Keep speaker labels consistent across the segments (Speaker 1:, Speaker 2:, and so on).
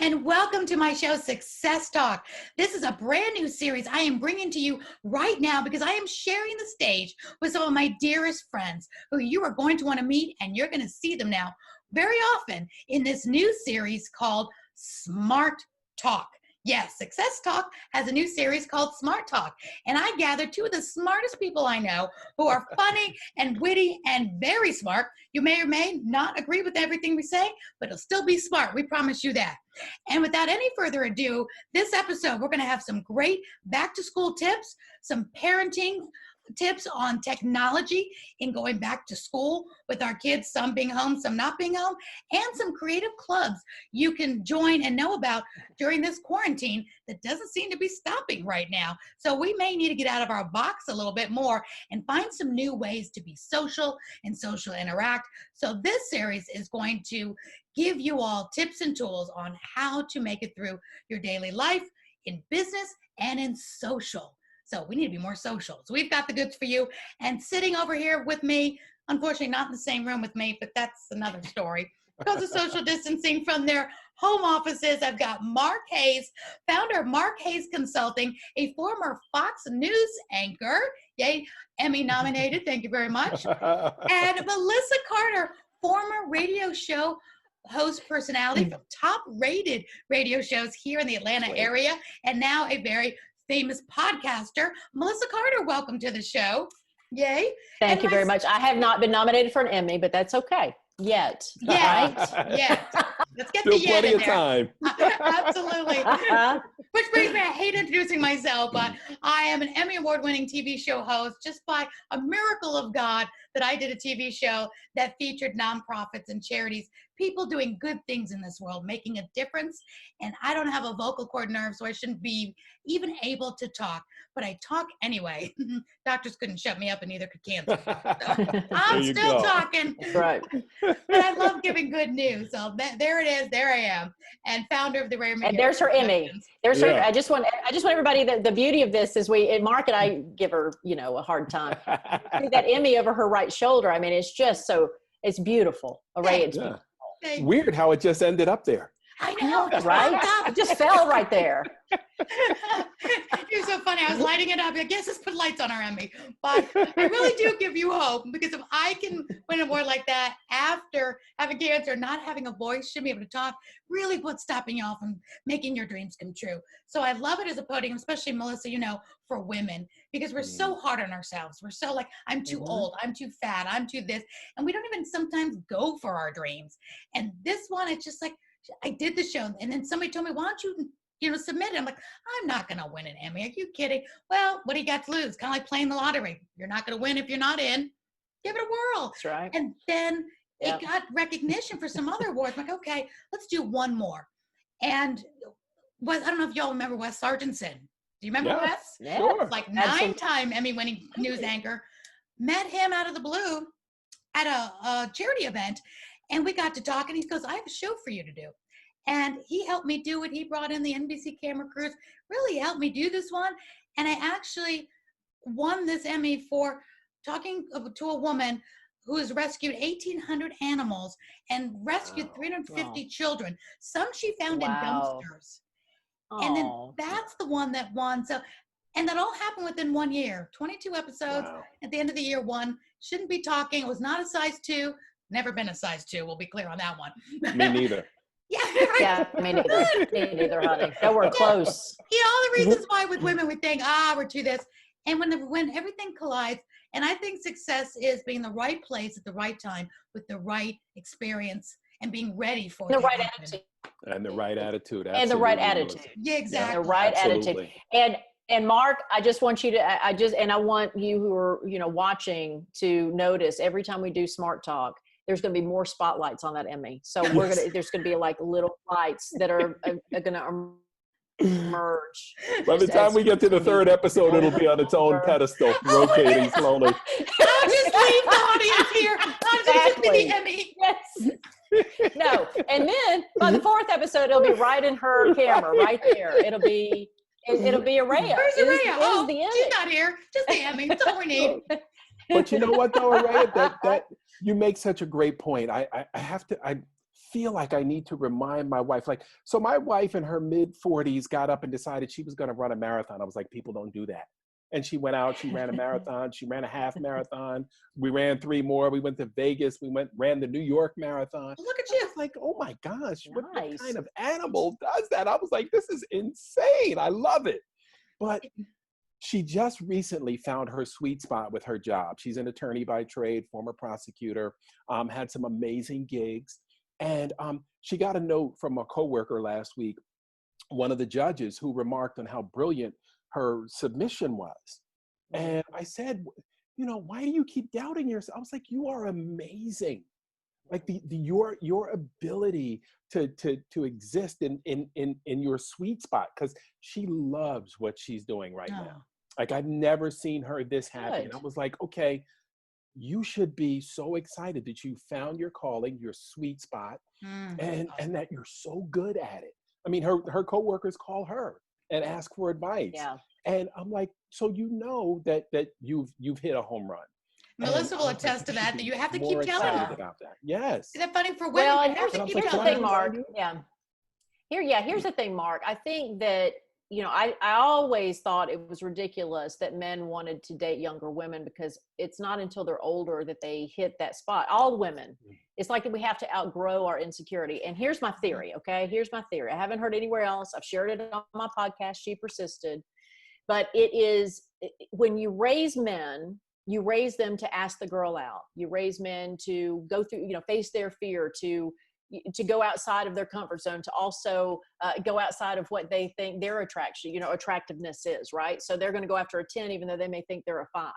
Speaker 1: and welcome to my show, Success Talk. This is a brand new series I am bringing to you right now because I am sharing the stage with some of my dearest friends who you are going to want to meet, and you're going to see them now very often in this new series called Smart Talk. Yes, Success Talk has a new series called Smart Talk, and I gathered two of the smartest people I know who are funny and witty and very smart. You may or may not agree with everything we say, but it'll still be smart. We promise you that. And without any further ado, this episode, we're going to have some great back-to-school tips, some parenting tips on technology in going back to school with our kids, some being home, some not being home, and some creative clubs you can join and know about during this quarantine that doesn't seem to be stopping right now. So we may need to get out of our box a little bit more and find some new ways to be social and social interact. So this series is going to give you all tips and tools on how to make it through your daily life, in business, and in social. So we need to be more social. So we've got the goods for you. And sitting over here with me, unfortunately not in the same room with me, but that's another story. Because of social distancing from their home offices, I've got Mark Hayes, founder of Mark Hayes Consulting, a former Fox News anchor, yay, Emmy nominated, thank you very much. And Melissa Carter, former radio show host personality from top-rated radio shows here in the Atlanta area, and now a very famous podcaster. Melissa Carter, welcome to the show. Yay.
Speaker 2: Thank you very much. I have not been nominated for an Emmy, but that's okay. Yet.
Speaker 1: Right? Yet. Let's get
Speaker 3: Still
Speaker 1: the yet
Speaker 3: plenty
Speaker 1: in
Speaker 3: of
Speaker 1: there.
Speaker 3: time.
Speaker 1: Absolutely. Which brings me, I hate introducing myself, but I am an Emmy Award-winning TV show host just by a miracle of God that I did a TV show that featured nonprofits and charities, people doing good things in this world, making a difference. And I don't have a vocal cord nerve, so I shouldn't be even able to talk, but I talk anyway. Doctors couldn't shut me up and neither could cancer. So I'm still talking.
Speaker 2: That's right.
Speaker 1: But I love giving good news. So there it is. There I am. And founder of the Aurea McGarry.
Speaker 2: And there's her Emmy. There's her. I just want everybody, the beauty of this is Mark and I give her, a hard time. See that Emmy over her right shoulder. I mean, it's just it's beautiful. Aurea, it's beautiful.
Speaker 3: Weird how it just ended up there.
Speaker 1: I know,
Speaker 2: right? It just fell right there.
Speaker 1: You're so funny. I was lighting it up. I guess let's put lights on our Emmy. But I really do give you hope, because if I can win an award like that after having cancer, not having a voice, shouldn't be able to talk, really what's stopping you from making your dreams come true. So I love it as a podium, especially Melissa, for women, because we're so hard on ourselves. We're so like, I'm too old, I'm too fat, I'm too this. And we don't even sometimes go for our dreams. And this one, it's just like, I did the show, and then somebody told me, why don't you submit it? I'm like, I'm not going to win an Emmy. Are you kidding? Well, what do you got to lose? Kind of like playing the lottery. You're not going to win if you're not in. Give it a whirl.
Speaker 2: That's right.
Speaker 1: And then it got recognition for some other awards. I'm like, okay, let's do one more. And I don't know if y'all remember Wes Sargentson. Do you remember Wes?
Speaker 2: Yeah,
Speaker 3: sure.
Speaker 1: Like 9-time Emmy-winning news anchor. Met him out of the blue at a charity event. And we got to talk, and he goes, I have a show for you to do. And he helped me do it. He brought in the NBC camera crews, really helped me do this one. And I actually won this Emmy for talking to a woman who has rescued 1,800 animals and rescued 350 children. Some she found in dumpsters. And then that's the one that won. So, and that all happened within 1 year. 22 episodes. At the end of the year, one. Shouldn't be talking. It was not a size 2. Never been a size 2. We'll be clear on that one.
Speaker 3: Me neither.
Speaker 2: Yeah, me neither. Me neither, honey. No, we're close.
Speaker 1: All the reasons why with women we think, we're too this. And when everything collides, and I think success is being in the right place at the right time with the right experience and being ready for
Speaker 2: the right attitude.
Speaker 3: And the right attitude.
Speaker 2: And the right attitude.
Speaker 1: Yeah, exactly.
Speaker 2: The right attitude. And Mark, I just want you to, I want you who are, watching to notice every time we do Smart Talk, there's going to be more spotlights on that Emmy. So there's going to be like little lights that are going to emerge.
Speaker 3: By the time we get to the 3rd episode, it'll be on its own pedestal, rotating slowly.
Speaker 1: I'll just leave the audience here. I'll just be the Emmy.
Speaker 2: Yes. No. And then by the 4th episode, it'll be right in her camera, right there. It'll be Aurea.
Speaker 1: Where's Aurea?
Speaker 2: The Emmy.
Speaker 1: She's not here. Just the Emmy. That's all we need.
Speaker 3: But you know what, though, Aurea? That you make such a great point. I feel like I need to remind my wife, like, so my wife in her mid-40s got up and decided she was going to run a marathon. I was like, people don't do that. And she went out, she ran a marathon, she ran a half marathon. We ran 3 more. We went to Vegas. Ran the New York marathon.
Speaker 1: Look at you.
Speaker 3: I was like, oh my gosh, what
Speaker 2: Nice.
Speaker 3: kind of animal does that? I was like, this is insane. I love it. But she just recently found her sweet spot with her job. She's an attorney by trade, former prosecutor, had some amazing gigs. And she got a note from a coworker last week, one of the judges, who remarked on how brilliant her submission was. And I said, you know, why do you keep doubting yourself? I was like, you are amazing. Like your ability to exist in your sweet spot, because she loves what she's doing right now. Like, I've never seen her this happy. And I was like, okay, you should be so excited that you found your calling, your sweet spot, and that you're so good at it. I mean, her coworkers call her and ask for advice.
Speaker 2: Yeah.
Speaker 3: And I'm like, so you know that you've hit a home run.
Speaker 1: Melissa will attest to that you have to keep telling her
Speaker 3: about that. Yes.
Speaker 1: Is that funny for women?
Speaker 2: Well, and
Speaker 1: You have to keep
Speaker 2: here's the
Speaker 1: telling
Speaker 2: thing,
Speaker 1: them.
Speaker 2: Mark. Here's the thing, Mark. I think that, you know, I always thought it was ridiculous that men wanted to date younger women, because it's not until they're older that they hit that spot. All women. It's like we have to outgrow our insecurity. And here's my theory, okay? Here's my theory. I haven't heard anywhere else. I've shared it on my podcast, She Persisted. But it is, when you raise men, you raise them to ask the girl out. You raise men to go through, you know, face their fear, to go outside of their comfort zone, to also go outside of what they think their attraction, you know, attractiveness is, right? So they're going to go after a 10, even though they may think they're a 5.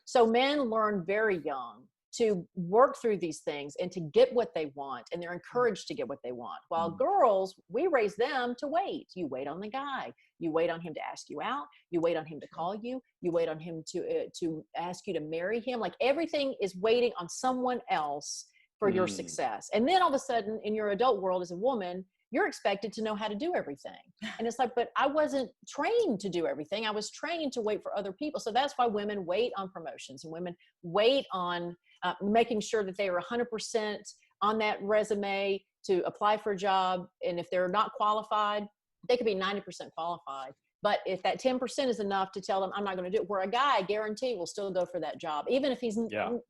Speaker 2: So men learn very young to work through these things and to get what they want, and they're encouraged to get what they want. While girls, we raise them to wait. You wait on the guy. You wait on him to ask you out. You wait on him to call you. You wait on him to ask you to marry him. Like, everything is waiting on someone else for your success. And then all of a sudden, in your adult world as a woman, you're expected to know how to do everything. And it's like, but I wasn't trained to do everything. I was trained to wait for other people. So that's why women wait on promotions, and women wait on making sure that they are 100% on that resume to apply for a job. And if they're not qualified, they could be 90% qualified. But if that 10% is enough to tell them, I'm not going to do it, where a guy, I guarantee, will still go for that job, even if he's 10%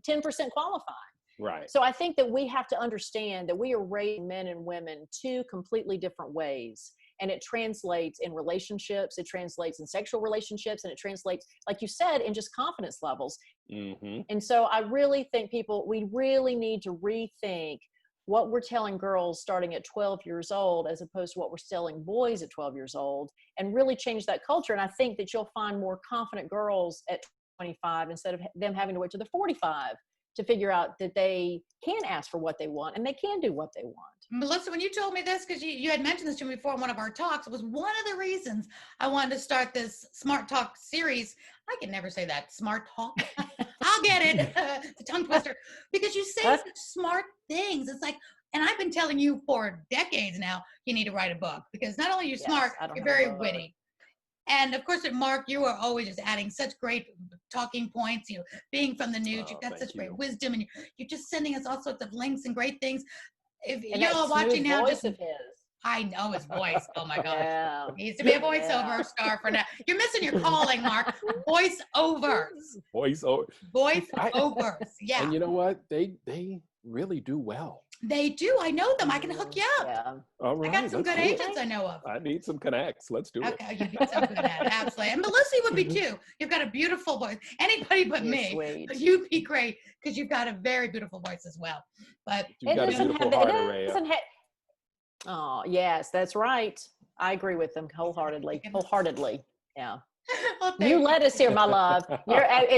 Speaker 2: qualified.
Speaker 3: Right.
Speaker 2: So I think that we have to understand that we are raising men and women 2 completely different ways. And it translates in relationships, it translates in sexual relationships, and it translates, like you said, in just confidence levels. And so I really think we really need to rethink what we're telling girls starting at 12 years old, as opposed to what we're telling boys at 12 years old, and really change that culture. And I think that you'll find more confident girls at 25 instead of them having to wait till they're 45 to figure out that they can ask for what they want and they can do what they want.
Speaker 1: Melissa, when you told me this, because you had mentioned this to me before in one of our talks, it was one of the reasons I wanted to start this Smart Talk series. I can never say that, Smart Talk. I'll get it. It's a tongue twister. Because you say such smart things. It's like, and I've been telling you for decades now, you need to write a book, because not only are you smart, you're very witty. And of course, at Mark, you are always just adding such great talking points, you know, being from the news, you've got such great wisdom, and you're just sending us all sorts of links and great things. If you're all watching now, just
Speaker 2: of his.
Speaker 1: I know his voice. Oh my gosh.
Speaker 2: Yeah.
Speaker 1: He needs to be a voiceover star for now. You're missing your calling, Mark. Voiceovers. Voiceovers. Yeah.
Speaker 3: And you know what? They really do well.
Speaker 1: They do. I know them. I can hook you up.
Speaker 2: Yeah.
Speaker 3: All right.
Speaker 1: I got some good agents I know of.
Speaker 3: I need some connects. Let's do it.
Speaker 1: Okay, you'd be so good at it. Absolutely. And Melissa would be too. You've got a beautiful voice. Anybody but me.
Speaker 2: Sweet.
Speaker 1: But you'd be great, because you've got a very beautiful voice as well. But
Speaker 3: You've got a beautiful heart, Aurea.
Speaker 2: Oh, yes, that's right. I agree with them wholeheartedly. Yeah.
Speaker 1: well,
Speaker 2: You led us here, my love.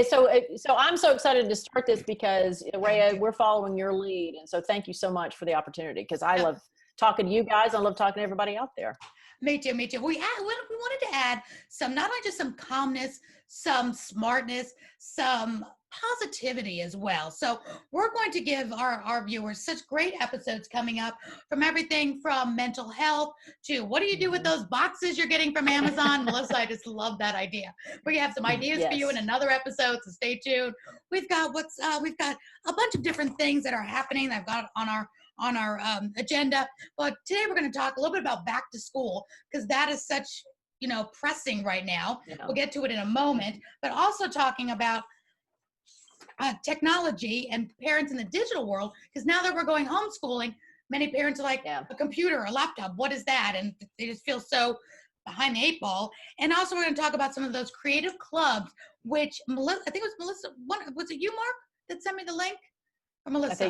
Speaker 2: So I'm so excited to start this, because Aurea, we're following your lead. And so thank you so much for the opportunity, because I love talking to you guys. I love talking to everybody out there.
Speaker 1: Me too. We wanted to add some, not only just some calmness, some smartness, some positivity as well. So we're going to give our viewers such great episodes coming up, from everything from mental health to what do you do with those boxes you're getting from Amazon. Melissa, I just love that idea. We have some ideas for you in another episode, so stay tuned. We've got a bunch of different things that are happening that I've got on on our agenda. But today we're going to talk a little bit about back to school, because that is such, pressing right now.
Speaker 2: Yeah.
Speaker 1: We'll get to it in a moment, but also talking about technology and parents in the digital world, because now that we're going homeschooling, many parents are like, a computer, a laptop, what is that? And they just feel so behind the 8 ball. And also we're going to talk about some of those creative clubs, which Melissa, I think it was Melissa, was it you, Mark, that sent me the link? Or Melissa?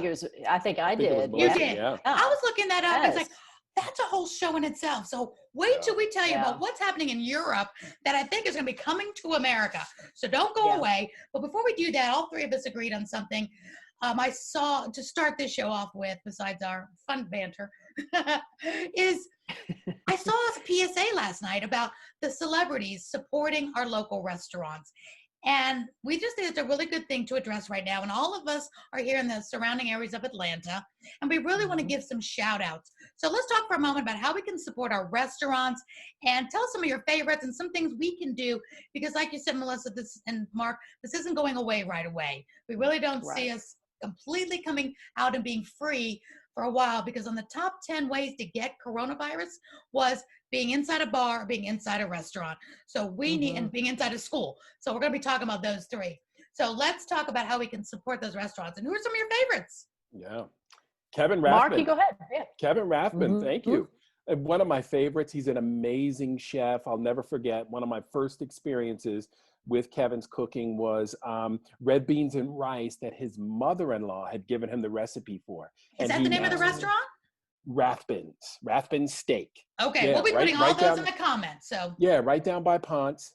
Speaker 2: I think I did.
Speaker 1: You did.
Speaker 3: Yeah.
Speaker 1: I was looking that up.
Speaker 2: Yes.
Speaker 1: It's like, that's a whole show in itself. So wait till we tell you about what's happening in Europe that I think is going to be coming to America. So don't go away. But before we do that, all three of us agreed on something. I saw, to start this show off with, besides our fun banter, is I saw a PSA last night about the celebrities supporting our local restaurants. And we just think it's a really good thing to address right now. And all of us are here in the surrounding areas of Atlanta, and we really want to give some shout outs. So let's talk for a moment about how we can support our restaurants, and tell us some of your favorites and some things we can do. Because like you said, Melissa, this, and Mark, this isn't going away right away. We really don't see us completely coming out and being free for a while, because on the top 10 ways to get coronavirus was being inside a bar, being inside a restaurant. So we need, and being inside a school. So we're going to be talking about those three. So let's talk about how we can support those restaurants. And who are some of your favorites?
Speaker 3: Yeah. Kevin Rathman.
Speaker 2: Mark, you go ahead. Yeah.
Speaker 3: Kevin Rathman, thank you. And one of my favorites, he's an amazing chef. I'll never forget, one of my first experiences with Kevin's cooking was red beans and rice that his mother-in-law had given him the recipe for.
Speaker 1: Is that the name of the restaurant?
Speaker 3: Rathbun's Steak.
Speaker 1: Okay, we'll be putting all those in the comments. So
Speaker 3: yeah, right down by Ponce.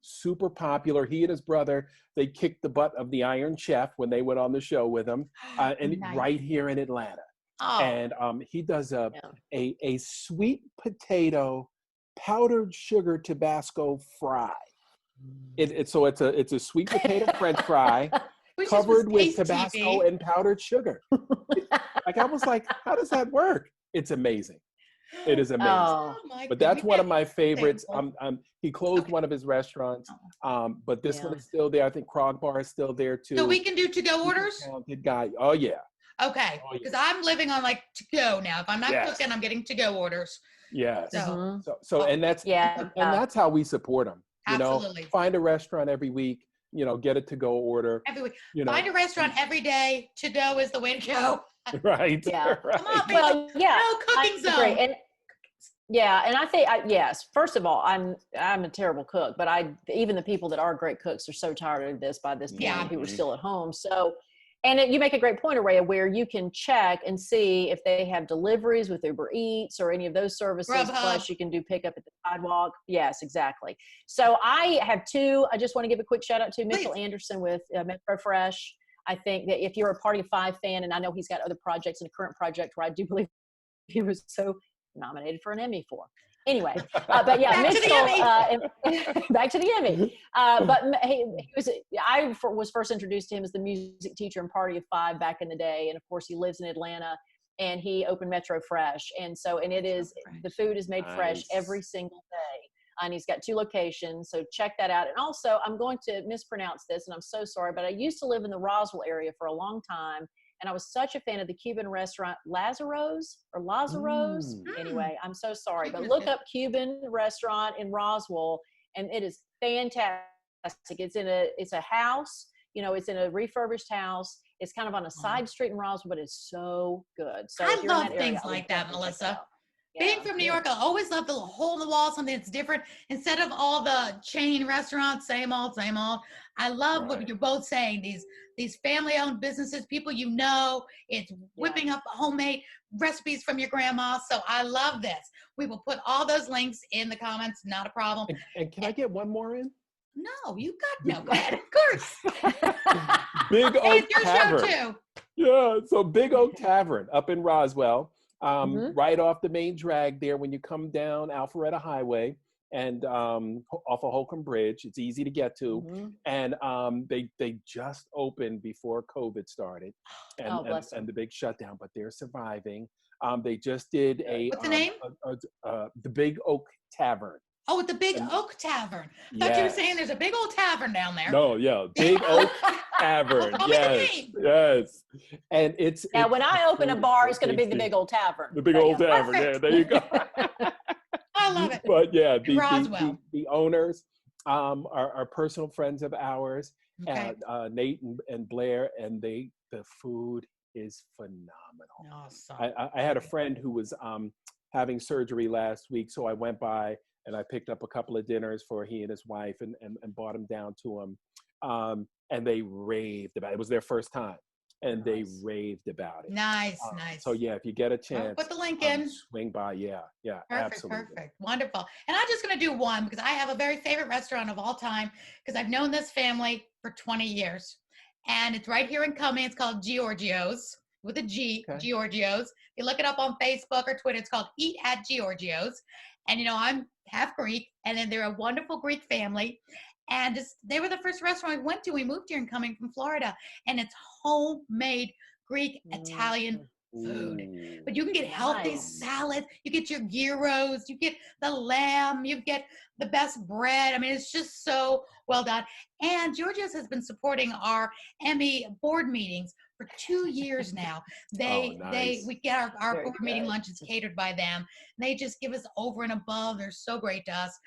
Speaker 3: Super popular. He and his brother, they kicked the butt of the Iron Chef when they went on the show with him, and right here in Atlanta. And he does a sweet potato powdered sugar Tabasco fry. It's a sweet potato French fry covered with Tabasco and powdered sugar. Like, I was like, how does that work? It's amazing. It is amazing. But that's one of my favorites. He closed one of his restaurants, but this one is still there. I think Krog Bar is still there too.
Speaker 1: So we can do to-go orders?
Speaker 3: Talented guy. Oh yeah.
Speaker 1: Okay, because I'm living on like to-go now. If I'm not cooking, I'm getting to-go orders.
Speaker 3: Yes.
Speaker 1: So
Speaker 3: and that's and that's how we support them. You
Speaker 1: Absolutely.
Speaker 3: know, find a restaurant every week. You know, get a to-go order.
Speaker 1: Every week. Find a restaurant every day. To-go is the way to go.
Speaker 3: Right.
Speaker 2: Yeah.
Speaker 3: Right.
Speaker 1: Come on, people. No cooking zone.
Speaker 2: And and I think yes. First of all, I'm a terrible cook, but even the people that are great cooks are so tired of this by this point. People are still at home. So, you make a great point, Aurea, where you can check and see if they have deliveries with Uber Eats or any of those services.
Speaker 1: Grubhub.
Speaker 2: Plus, you can do pickup at the sidewalk. Yes, exactly. So I have two. I just want to give a quick shout out to Mitchell Anderson with Metro Fresh. I think that if you're a Party of Five fan, and I know he's got other projects and a current project where I do believe he was so nominated for an Emmy for. Anyway, but yeah, back to the Emmy. But I was first introduced to him as the music teacher in Party of Five back in the day, and of course he lives in Atlanta, and he opened Metro Fresh, and it is the food is made fresh every single day, and he's got 2 locations, so check that out. And also, I'm going to mispronounce this, and I'm so sorry, but I used to live in the Roswell area for a long time. And I was such a fan of the Cuban restaurant Lazaro's. Anyway, I'm so sorry, but look up Cuban restaurant in Roswell, and it is fantastic. It's a house, it's in a refurbished house. It's kind of on a side street in Roswell, but it's so good. So
Speaker 1: I love things like that, Melissa. Being from New York, I always love the hole in the wall, something that's different. Instead of all the chain restaurants, same old, same old. I love what you're both saying. These family-owned businesses, people it's whipping up homemade recipes from your grandma. So I love this. We will put all those links in the comments. Not a problem.
Speaker 3: And can I get one more in?
Speaker 1: No, go ahead. Of course.
Speaker 3: Big Oak
Speaker 1: your
Speaker 3: Tavern.
Speaker 1: Show too.
Speaker 3: Yeah, so Big Oak Tavern up in Roswell. Right off the main drag there when you come down Alpharetta Highway and off of Holcomb Bridge. It's easy to get to. And they just opened before COVID started and the big shutdown, but they're surviving. They just did
Speaker 1: What's the name?
Speaker 3: The Big Oak Tavern.
Speaker 1: Oh, at the Big Oak Tavern. I thought you were saying there's a big old tavern down there.
Speaker 3: No, yeah, Big Oak Tavern.
Speaker 1: Tell me the
Speaker 3: Yes,
Speaker 1: name.
Speaker 3: yes. And it's
Speaker 2: when I open a bar, it's going to be the
Speaker 3: tasty.
Speaker 2: Big Old Tavern.
Speaker 3: The Big Old Tavern.
Speaker 1: Perfect.
Speaker 3: Yeah, there you go.
Speaker 1: I love it.
Speaker 3: But yeah,
Speaker 1: Roswell.
Speaker 3: the owners are personal friends of ours,
Speaker 1: Okay.
Speaker 3: Nate and Blair, and the food is phenomenal.
Speaker 1: Oh, so
Speaker 3: I had a friend who was having surgery last week, so I went by and I picked up a couple of dinners for he and his wife and brought them down to him. And they raved about it. It was their first time. And they raved about it.
Speaker 1: Nice, nice.
Speaker 3: So yeah, if you get a chance,
Speaker 1: put the link in.
Speaker 3: Swing by. Yeah,
Speaker 1: Perfect,
Speaker 3: absolutely.
Speaker 1: perfect. Wonderful. And I'm just going to do one because I have a very favorite restaurant of all time because I've known this family for 20 years. And it's right here in Cumming. It's called Giorgio's with a G,
Speaker 3: Okay.
Speaker 1: Giorgio's. You look it up on Facebook or Twitter. It's called Eat at Giorgio's. And, you know, I'm half Greek, and then they're a wonderful Greek family. And they were the first restaurant we went to. We moved here and coming from Florida, and it's homemade Greek, Italian food.
Speaker 3: Ooh.
Speaker 1: But you can get healthy
Speaker 2: Nice.
Speaker 1: salad. You get your gyros. You get the lamb. You get the best bread. I mean, it's just so well done. And Georgia's has been supporting our Emmy board meetings for 2 years now. We get our
Speaker 2: Very
Speaker 1: board meeting
Speaker 2: good.
Speaker 1: lunches catered by them. They just give us over and above. They're so great to us.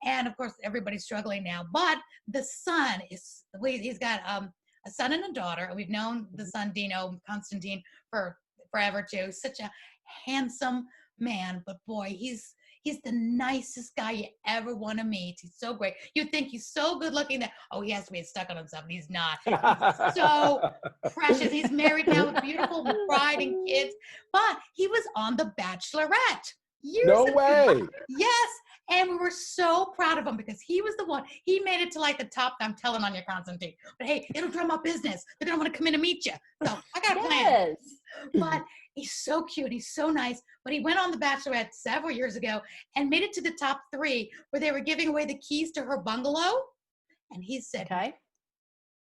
Speaker 1: And of course, everybody's struggling now. But the son he's got a son and a daughter. And we've known the son, Dino Constantine, for forever too. Such a handsome man, but boy, he's the nicest guy you ever want to meet. He's so great. You'd think he's so good looking that, he has to be stuck on himself. He's not. He's so precious. He's married now with a beautiful bride and kids, but he was on The Bachelorette.
Speaker 3: No way.
Speaker 1: Yes. And we were so proud of him because he was the one. He made it to like the top. I'm telling on you, Constantine. But hey, it'll drum up business. They're going to want to come in and meet you. So I got a plan. But he's so cute. He's so nice. But he went on The Bachelorette several years ago and made it to the top 3 where they were giving away the keys to her bungalow. And he said,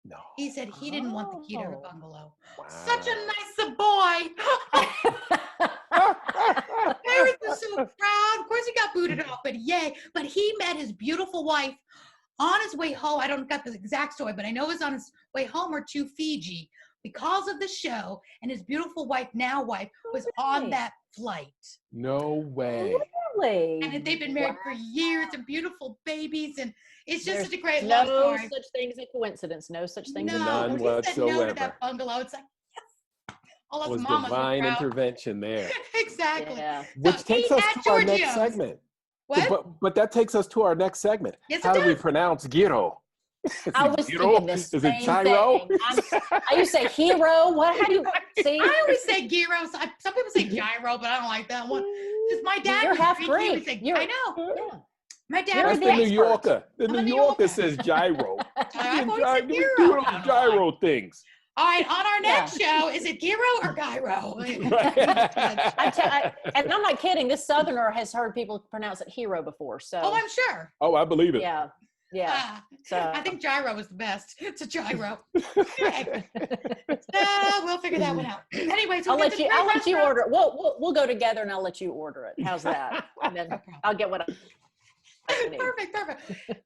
Speaker 3: No.
Speaker 1: he said he didn't want the key to her bungalow.
Speaker 3: Wow.
Speaker 1: Such a nice boy. Mary was so proud. Of course he got booted off, but yay. But he met his beautiful wife on his way home. I don't got the exact story, but I know it was on his way home or to Fiji because of the show. And his beautiful wife, now wife, was on that flight.
Speaker 3: No way.
Speaker 2: Really?
Speaker 1: And they've been married for years and beautiful babies. And it's just such a great
Speaker 2: no
Speaker 1: love story.
Speaker 2: such thing as a coincidence. No such thing as a
Speaker 3: None
Speaker 1: when he said no to
Speaker 3: whatsoever.
Speaker 1: that bungalow, it's like, yes. All
Speaker 3: It
Speaker 1: us
Speaker 3: was
Speaker 1: mamas were
Speaker 3: divine
Speaker 1: proud.
Speaker 3: intervention there.
Speaker 1: Exactly.
Speaker 2: Yeah.
Speaker 3: Which
Speaker 1: So
Speaker 3: takes
Speaker 1: eat
Speaker 3: us
Speaker 1: at
Speaker 3: to our next
Speaker 1: Giorgio's.
Speaker 3: segment.
Speaker 1: What?
Speaker 3: But that takes us to our next segment.
Speaker 1: Yes,
Speaker 3: How
Speaker 1: it
Speaker 3: do we
Speaker 1: does.
Speaker 3: pronounce gyro?
Speaker 2: I was
Speaker 3: gyro?
Speaker 2: thinking the
Speaker 3: Is
Speaker 2: same
Speaker 3: it gyro?
Speaker 2: thing. I used to say hero. What? How do you see?
Speaker 1: I always say gyro. Some people say gyro, but I don't like that one. Because my dad
Speaker 2: You're
Speaker 1: was
Speaker 2: half
Speaker 1: Greek. He would
Speaker 2: Greek.
Speaker 1: say, I know.
Speaker 2: Yeah.
Speaker 1: My dad
Speaker 2: You're
Speaker 1: was
Speaker 3: That's the New
Speaker 2: expert.
Speaker 3: Yorker. The
Speaker 1: I'm a
Speaker 3: New
Speaker 1: New
Speaker 3: Yorker
Speaker 1: Yorker.
Speaker 3: says gyro.
Speaker 1: I've always said
Speaker 3: Do
Speaker 1: gyro.
Speaker 3: those gyro things.
Speaker 1: All right, on our next show, is it gyro or gyro?
Speaker 2: And I'm not kidding. This Southerner has heard people pronounce it hero before. So.
Speaker 1: Oh, I'm sure.
Speaker 3: Oh, I believe it.
Speaker 2: Yeah. Yeah. So
Speaker 1: I think gyro is the best. It's a gyro. Okay. We'll figure that one out. Anyway, so
Speaker 2: I'll let you order. We'll go together and I'll let you order it. How's that? And then I'll get what I need.
Speaker 1: Perfect.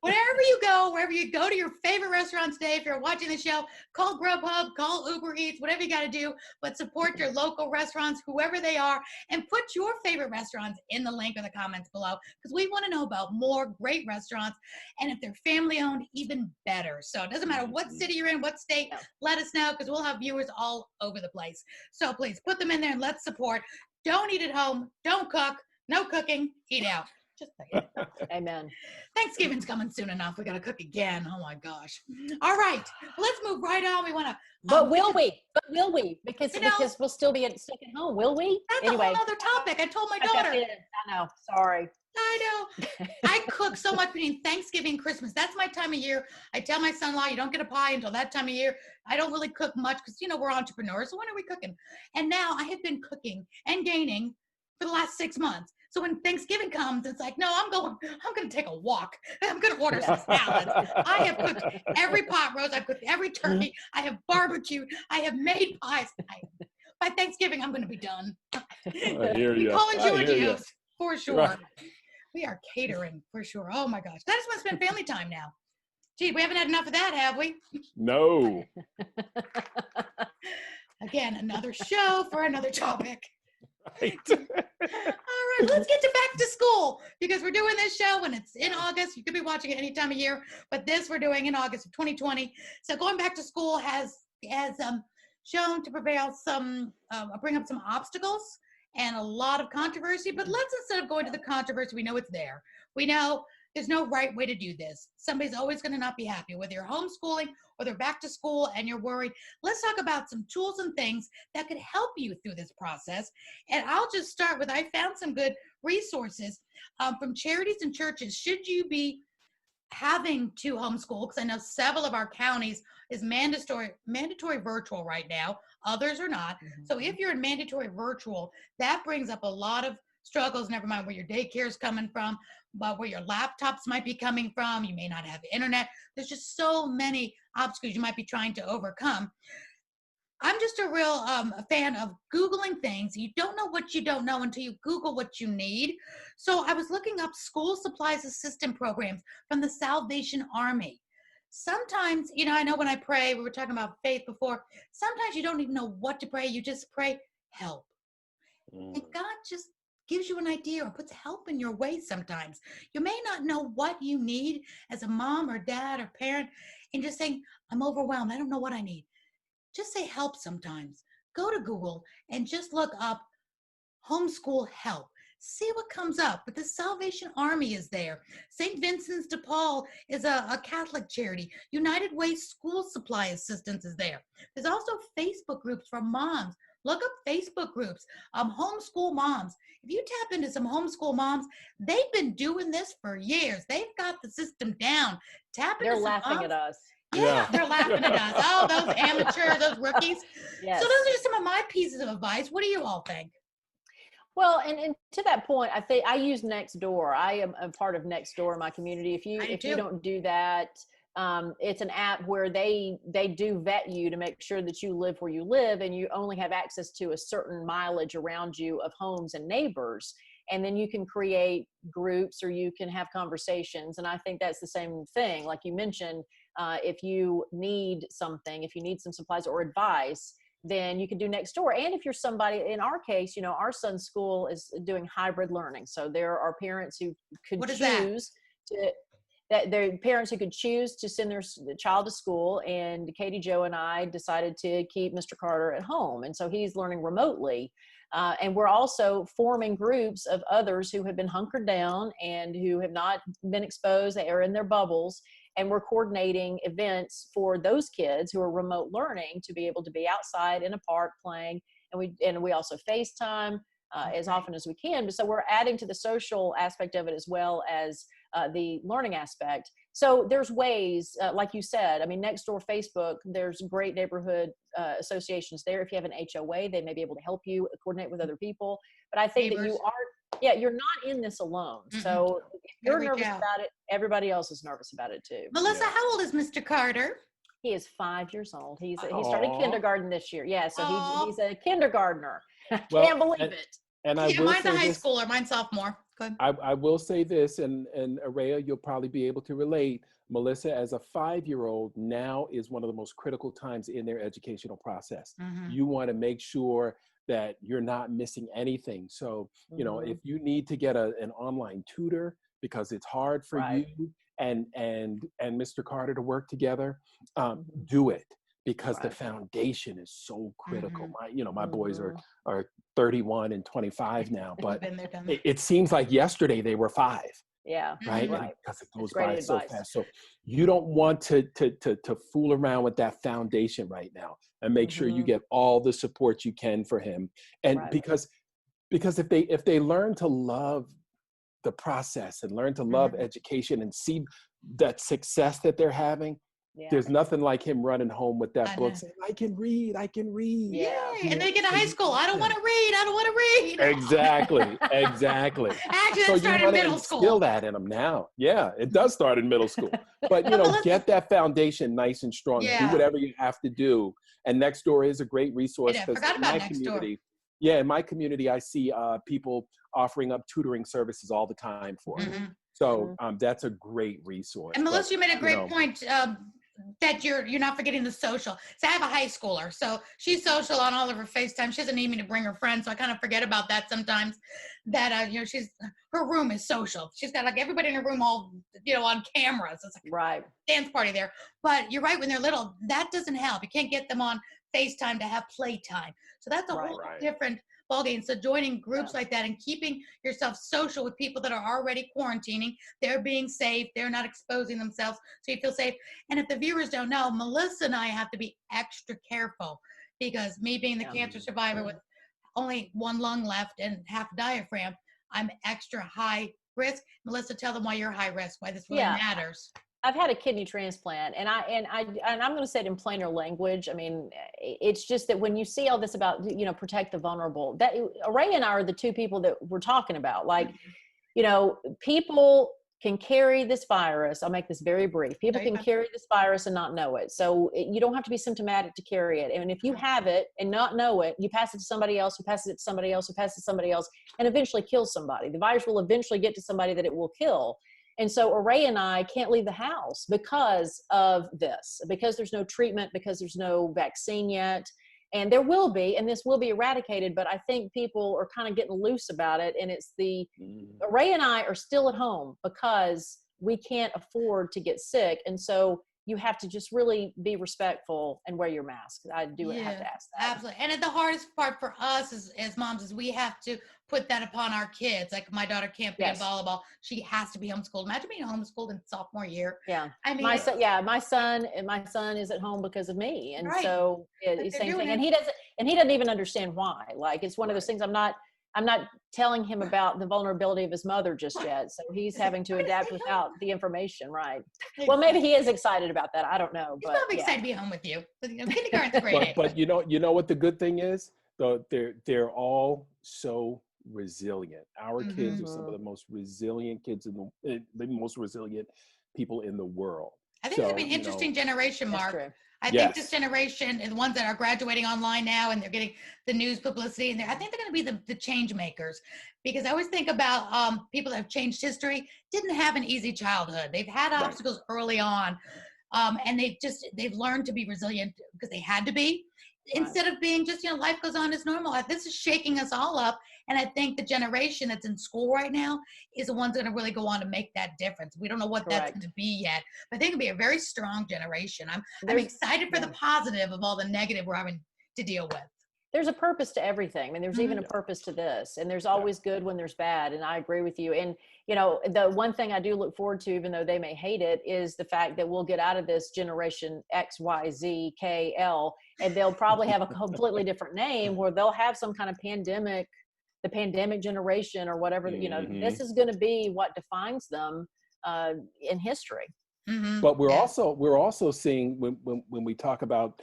Speaker 1: Wherever you go, wherever you go to your favorite restaurant today, if you're watching the show, call Grubhub, call Uber Eats, whatever you got to do, but support your local restaurants, whoever they are, and put your favorite restaurants in the link or the comments below because we want to know about more great restaurants, and if they're family owned, even better. So it doesn't matter what city you're in, what state, let us know because we'll have viewers all over the place. So please put them in there and let's support. Don't eat at home. Don't cook. No cooking. Eat out. Just saying.
Speaker 2: Amen.
Speaker 1: Thanksgiving's coming soon enough. We got to cook again. Oh my gosh. All right. Let's move right on. We want to.
Speaker 2: But will we? Because
Speaker 1: You know-
Speaker 2: because we'll still be stuck at home, will we?
Speaker 1: That's
Speaker 2: Anyway.
Speaker 1: a whole other topic. I told my
Speaker 2: I got
Speaker 1: daughter.
Speaker 2: it. I know. Sorry.
Speaker 1: I know. I cook so much between Thanksgiving and Christmas. That's my time of year. I tell my son-in-law, you don't get a pie until that time of year. I don't really cook much because, we're entrepreneurs. So when are we cooking? And now I have been cooking and gaining for the last 6 months. So when Thanksgiving comes, it's like, no, I'm going to take a walk. I'm going to order some salads. I have cooked every pot roast. I've cooked every turkey. I have barbecued. I have made pies. By Thanksgiving, I'm going to be done.
Speaker 3: I hear
Speaker 1: We
Speaker 3: you.
Speaker 1: call it Giorgio's for sure.
Speaker 3: Right.
Speaker 1: We are catering for sure. Oh my gosh. I just want to spend family time now. Gee, we haven't had enough of that, have we?
Speaker 3: No.
Speaker 1: Again, another show for another topic.
Speaker 3: Right.
Speaker 1: All right, let's get to back to school because we're doing this show when it's in August. You could be watching it any time of year, but this we're doing in August of 2020. So going back to school has shown to prevail bring up some obstacles and a lot of controversy. But let's, instead of going to the controversy, we know it's there. We know there's no right way to do this. Somebody's always going to not be happy, whether you're homeschooling or they're back to school and you're worried. Let's talk about some tools and things that could help you through this process. And I'll just start with, I found some good resources from charities and churches. Should you be having to homeschool, because I know several of our counties is mandatory virtual right now. Others are not. Mm-hmm. So if you're in mandatory virtual, that brings up a lot of struggles, never mind where your daycare is coming from, but where your laptops might be coming from. You may not have internet. There's just so many obstacles you might be trying to overcome. I'm just a real fan of Googling things. You don't know what you don't know until you Google what you need. So I was looking up school supplies assistance programs from the Salvation Army. Sometimes, I know when I pray, we were talking about faith before, sometimes you don't even know what to pray. You just pray, help. And God just gives you an idea or puts help in your way sometimes. You may not know what you need as a mom or dad or parent, and just saying, I'm overwhelmed. I don't know what I need. Just say help sometimes. Go to Google and just look up homeschool help. See what comes up. But the Salvation Army is there. St. Vincent's de Paul is a Catholic charity. United Way School Supply Assistance is there. There's also Facebook groups for moms. Look up Facebook groups, homeschool moms. If you tap into some homeschool moms, they've been doing this for years. They've got the system down.
Speaker 2: They're laughing at us.
Speaker 1: Yeah, they're laughing at us. Oh, those amateurs, those rookies.
Speaker 2: Yes.
Speaker 1: So those are just some of my pieces of advice. What do you all think?
Speaker 2: Well, and to that point, I think I use Nextdoor. I am a part of Nextdoor in my community. If you don't do that, it's an app where they do vet you to make sure that you live where you live and you only have access to a certain mileage around you of homes and neighbors. And then you can create groups or you can have conversations. And I think that's the same thing. Like you mentioned, if you need something, if you need some supplies or advice, then you can do Nextdoor. And if you're somebody, in our case, our son's school is doing hybrid learning. So there are parents who could choose to send their child to school, and Katie Jo and I decided to keep Mr. Carter at home. And so he's learning remotely. And we're also forming groups of others who have been hunkered down and who have not been exposed. They are in their bubbles. And we're coordinating events for those kids who are remote learning to be able to be outside in a park playing. And we also FaceTime as often as we can. So we're adding to the social aspect of it as well as the learning aspect. So there's ways, like you said, Nextdoor, Facebook, there's great neighborhood associations there. If you have an HOA, they may be able to help you coordinate with other people. But I think that you're not in this alone. Mm-hmm. So if you're nervous about it, everybody else is nervous about it too.
Speaker 1: Melissa, how old is Mr. Carter?
Speaker 2: He is 5 years old. He started kindergarten this year. Yeah, so he's a kindergartner. Can't believe it.
Speaker 3: And
Speaker 1: mine's a high schooler, mine's sophomore. Good.
Speaker 3: I will say this, and Aurea, you'll probably be able to relate. Melissa, as a 5-year-old, now is one of the most critical times in their educational process. Mm-hmm. You want to make sure that you're not missing anything. So, if you need to get an online tutor because it's hard for you and Mr. Carter to work together, do it, because the foundation is so critical. Mm-hmm. My boys are 31 and 25 now, but it seems like yesterday they were 5.
Speaker 2: Yeah.
Speaker 3: Right. Because it goes by so fast. So you don't want to fool around with that foundation right now, and make sure you get all the support you can for him. And because if they learn to love the process and learn to love education and see that success that they're having, there's nothing like him running home with that book saying, I can read.
Speaker 1: Yeah. And they get to high school. I don't want to read.
Speaker 3: Exactly.
Speaker 1: Actually, that started in middle school.
Speaker 3: Instill that in them now. Yeah, it does start in middle school. But, get that foundation nice and strong. Do whatever you have to do. And Nextdoor is a great resource.
Speaker 1: I forgot about Nextdoor.
Speaker 3: Yeah, in my community, I see people offering up tutoring services all the time for it.
Speaker 1: Mhm.
Speaker 3: So that's a great resource.
Speaker 1: And Melissa, you made a great
Speaker 3: know,
Speaker 1: point that you're not forgetting the social. So I have a high schooler, so she's social on all of her FaceTime. She doesn't need me to bring her friends, so I kind of forget about that sometimes. That her room is social. She's got like everybody in her room all on camera. So it's like
Speaker 2: Right.
Speaker 1: a dance party there. But you're right, when they're little, that doesn't help. You can't get them on FaceTime to have playtime. So that's a whole different ballgame. So joining groups like that and keeping yourself social with people that are already quarantining, they're being safe, they're not exposing themselves, so you feel safe. And if the viewers don't know, Melissa and I have to be extra careful because me being the cancer survivor with only one lung left and half a diaphragm, I'm extra high risk. Melissa, tell them why you're high risk, why this really matters.
Speaker 2: I've had a kidney transplant, and I'm going to say it in plainer language. I mean, it's just that when you see all this about protect the vulnerable, that Aurea and I are the two people that we're talking about. Like, people can carry this virus. I'll make this very brief. People can carry this virus and not know it. So you don't have to be symptomatic to carry it. And if you have it and not know it, you pass it to somebody else, who passes it to somebody else, who passes it to somebody else, and eventually kill somebody. The virus will eventually get to somebody that it will kill. And so Aurea and I can't leave the house because of this, because there's no treatment, because there's no vaccine yet. And there will be, and this will be eradicated, but I think people are kind of getting loose about it. And it's Aurea and I are still at home because we can't afford to get sick. And so you have to just really be respectful and wear your mask. I do have to ask that.
Speaker 1: Absolutely. And the hardest part for us as moms is we have to put that upon our kids. Like my daughter can't be in volleyball. She has to be homeschooled. Imagine being homeschooled in sophomore year.
Speaker 2: Yeah.
Speaker 1: I mean,
Speaker 2: my son is at home because of me. And so it's the same thing. And he doesn't even understand why. Like, it's one of those things. I'm not telling him about the vulnerability of his mother just yet. So he's having to adapt without the information. Right. Exactly. Well, maybe he is excited about that. I don't know.
Speaker 1: He's probably excited to be home with you. But kindergarten's great.
Speaker 3: but you know what the good thing is? They're all so resilient. Our kids are some of the most resilient kids the most resilient people in the world.
Speaker 1: I think it's gonna be an interesting generation, Mark. I think this generation and the ones that are graduating online now and they're getting the news publicity, and I think they're going to be the change makers, because I always think about people that have changed history, didn't have an easy childhood. They've had obstacles early on, and they've learned to be resilient because they had to be, instead of being just, life goes on as normal. This is shaking us all up. And I think the generation that's in school right now is the ones that are really go on to make that difference. We don't know what that's going to be yet, but they can be a very strong generation. I'm excited for the positive of all the negative we're having to deal with.
Speaker 2: There's a purpose to everything. I mean, there's even a purpose to this, and there's always good when there's bad. And I agree with you. And, the one thing I do look forward to, even though they may hate it, is the fact that we'll get out of this generation X, Y, Z, K, L, and they'll probably have a completely different name where they'll have some kind of the pandemic generation or whatever. This is going to be what defines them in history.
Speaker 1: Mm-hmm.
Speaker 3: But we're also seeing when we talk about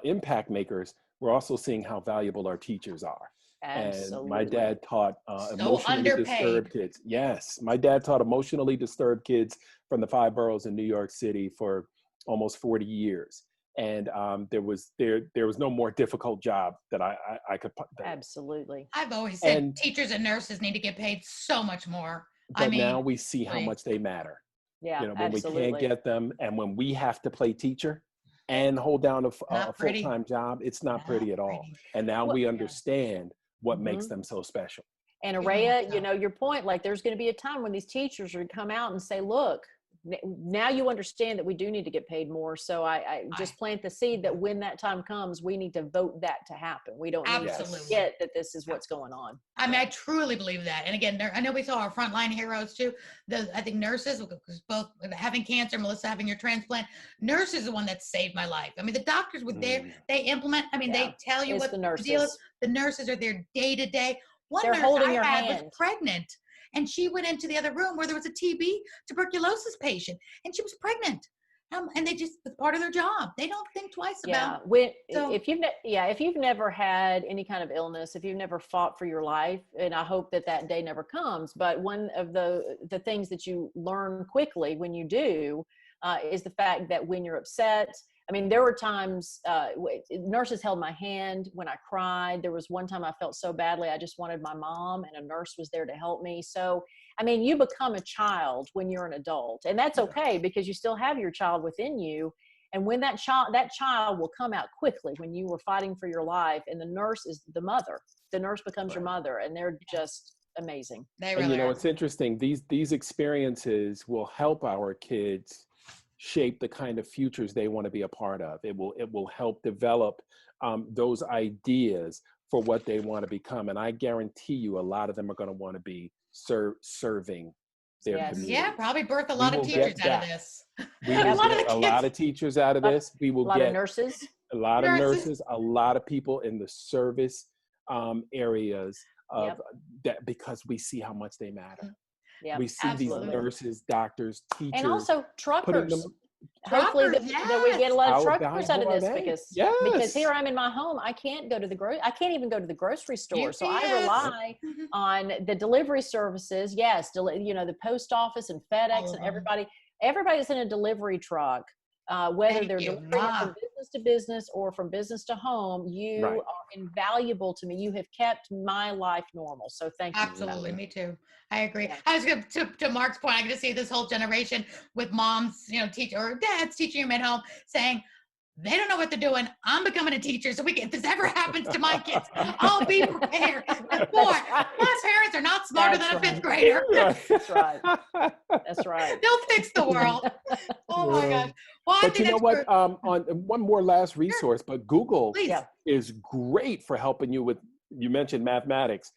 Speaker 3: impact makers, we're also seeing how valuable our teachers are.
Speaker 2: Absolutely.
Speaker 3: And my dad taught emotionally disturbed kids. Yes, my dad taught emotionally disturbed kids from the 5 boroughs in New York City for almost 40 years. And there was no more difficult job that I could.
Speaker 2: Absolutely.
Speaker 1: I've always said teachers and nurses need to get paid so much more.
Speaker 3: But now we see how much they matter.
Speaker 2: Yeah,
Speaker 3: when
Speaker 2: absolutely.
Speaker 3: we can't get them, and when we have to play teacher and hold down a full-time job, it's not pretty at all. And now we understand what makes them so special.
Speaker 2: And Aurea, your point, like there's going to be a time when these teachers are going to come out and say, look, now you understand that we do need to get paid more. So I just plant the seed that when that time comes, we need to vote that to happen. We don't need to forget that this is what's going on.
Speaker 1: I mean, I truly believe that. And again, I know we saw our frontline heroes too. I think nurses, both having cancer, Melissa having your transplant, nurses is the one that saved my life. I mean, the doctors were there, they implement, they tell you what the deal is. The nurses are there day to day. One nurse I had was pregnant. And she went into the other room where there was a TB, tuberculosis patient, and she was pregnant. And they just, it's part of their job. They don't think twice about it.
Speaker 2: If you've never had any kind of illness, if you've never fought for your life, and I hope that day never comes, but one of the things that you learn quickly when you do is the fact that when you're upset, I mean, there were times nurses held my hand when I cried. There was one time I felt so badly, I just wanted my mom, and a nurse was there to help me. So, I mean, you become a child when you're an adult, and that's okay because you still have your child within you. And when that child will come out quickly when you were fighting for your life, and the nurse is the mother. The nurse becomes your mother, and they're just amazing.
Speaker 1: They really
Speaker 3: And
Speaker 1: are.
Speaker 3: it's interesting. These experiences will help our kids shape the kind of futures they want to be a part of. It will help develop those ideas for what they want to become. And I guarantee you, a lot of them are going to want to be serving their community.
Speaker 1: Yeah, probably birth a lot of teachers out of this.
Speaker 3: We will get a lot of teachers out of this. We will get
Speaker 2: nurses.
Speaker 3: A lot of nurses, a lot of people in the service areas of that, because we see how much they matter.
Speaker 2: Yeah,
Speaker 3: we see these nurses, doctors, teachers,
Speaker 2: and also truckers. Hopefully that we get a lot of truckers out of this, because here I'm in my home. I can't go to I can't even go to the grocery store. So I rely on the delivery services. Yes. The post office and FedEx and everybody that's in a delivery truck, whether they're delivering from business to business or from business to home, you are invaluable to me. You have kept my life normal. So thank you.
Speaker 1: Absolutely. Me too. I agree. I was going to Mark's point. I can just see this whole generation with moms, or dads teaching them at home saying, they don't know what they're doing. I'm becoming a teacher. So if this ever happens to my kids, I'll be prepared. Boy, my parents are not smarter than a fifth grader.
Speaker 2: That's right. That's right.
Speaker 1: They'll fix the world. Oh my gosh. Well,
Speaker 3: but you know what? On one more last resource, but Google is great for helping you with, you mentioned mathematics,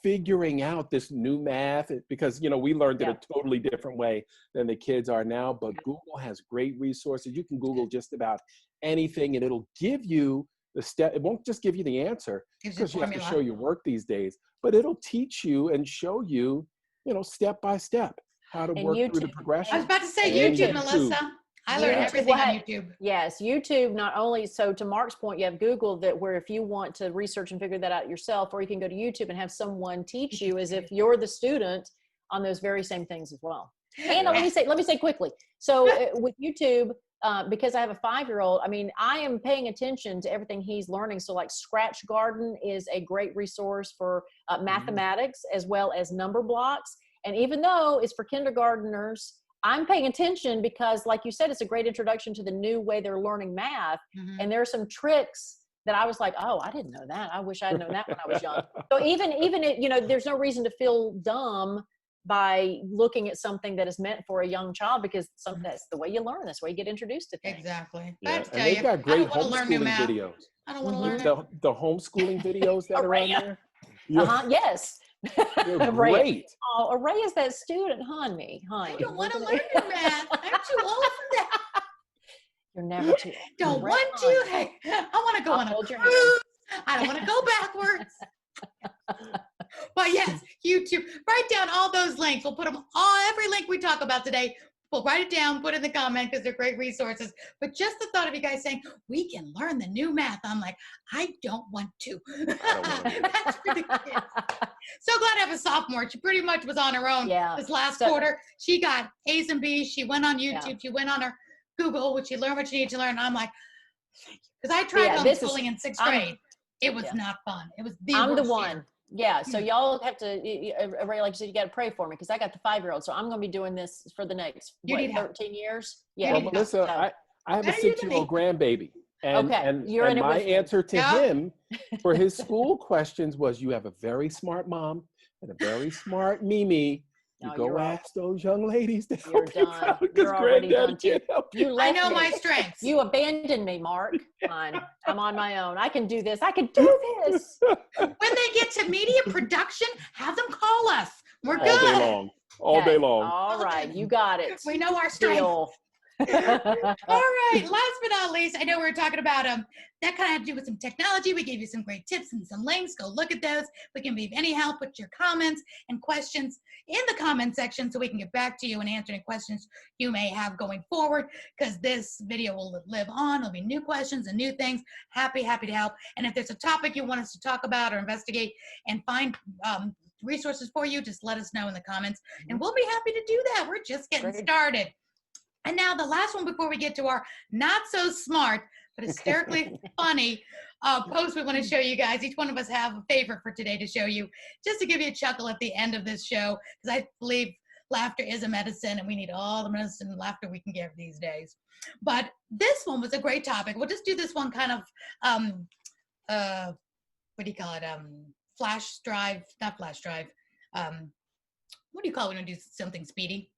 Speaker 3: figuring out this new math, because, we learned it a totally different way than the kids are now, but Google has great resources. You can Google just about anything and it'll give you the step. It won't just give you the answer because you have to show your work these days, but it'll teach you and show you, step by step how to work through the progression.
Speaker 1: I was about to say YouTube, Melissa. I learned everything on YouTube.
Speaker 2: Yes, YouTube, not only, so to Mark's point, you have Google, that where if you want to research and figure that out yourself, or you can go to YouTube and have someone teach you as if you're the student on those very same things as well. And let me say quickly. So with YouTube, because I have a 5-year-old, I mean, I am paying attention to everything he's learning. So like Scratch Garden is a great resource for mathematics as well as number blocks. And even though it's for kindergartners, I'm paying attention because, like you said, it's a great introduction to the new way they're learning math. And there are some tricks that I was like, oh, I didn't know that. I wish I'd known that when I was young. So even it, there's no reason to feel dumb by looking at something that is meant for a young child, because that's the way you learn. That's the way you get introduced to things.
Speaker 1: Exactly.
Speaker 3: Yeah. And they've got great homeschooling videos.
Speaker 1: I don't want to learn
Speaker 3: the homeschooling videos that are on there.
Speaker 2: Yes.
Speaker 3: They're great.
Speaker 2: Oh, Array is that student, honey.
Speaker 1: I don't want to learn new math. I'm too old for that.
Speaker 2: You're never too old.
Speaker 1: Don't want to. Hey, I want to go on a cruise. I don't want to go backwards. But yes, YouTube. Write down all those links. We'll put them every link we talk about today. We'll write it down, put it in the comment, because they're great resources. But just the thought of you guys saying, we can learn the new math. I'm like, I don't want to. That's for the kids. So glad to have a sophomore. She pretty much was on her own this last quarter. She got A's and B's. She went on YouTube. She went on her Google, which she learned what she needed to learn. And I'm like, thank you. Because I tried homeschooling in 6th grade. It was not fun. It was
Speaker 2: I'm the one. Year. Yeah, so y'all have to, Ray, like you said, you got to pray for me, because I got the 5-year-old, so I'm going to be doing this for the next 13 years. Yeah.
Speaker 3: Well, Melissa, I have a 6-year-old grandbaby, and my answer to him for his school questions was, you have a very smart mom and a very smart Mimi. You go ask those young ladies to help you out, because granddaddy can't help you.
Speaker 1: I know my strengths.
Speaker 2: You abandoned me, Mark. Fine. I'm on my own. I can do this. I can do this.
Speaker 1: When they get to media production, have them call us. We're good.
Speaker 3: All day long. All day long.
Speaker 2: All right. You got it.
Speaker 1: We know our strengths. All right. Last but not least, I know we were talking about that kind of had to do with some technology. We gave you some great tips and some links. Go look at those. We can be of any help. Put your comments and questions in the comment section so we can get back to you and answer any questions you may have going forward, because this video will live on. There'll be new questions and new things. Happy to help. And if there's a topic you want us to talk about or investigate and find resources for you, just let us know in the comments, and we'll be happy to do that. We're just getting started. And now the last one before we get to our not so smart, but hysterically funny post we want to show you guys. Each one of us have a favorite for today to show you, just to give you a chuckle at the end of this show, because I believe laughter is a medicine and we need all the medicine and laughter we can get these days. But this one was a great topic. We'll just do this one kind of, what do you call it? Flash drive, not flash drive. What do you call it when you do something speedy?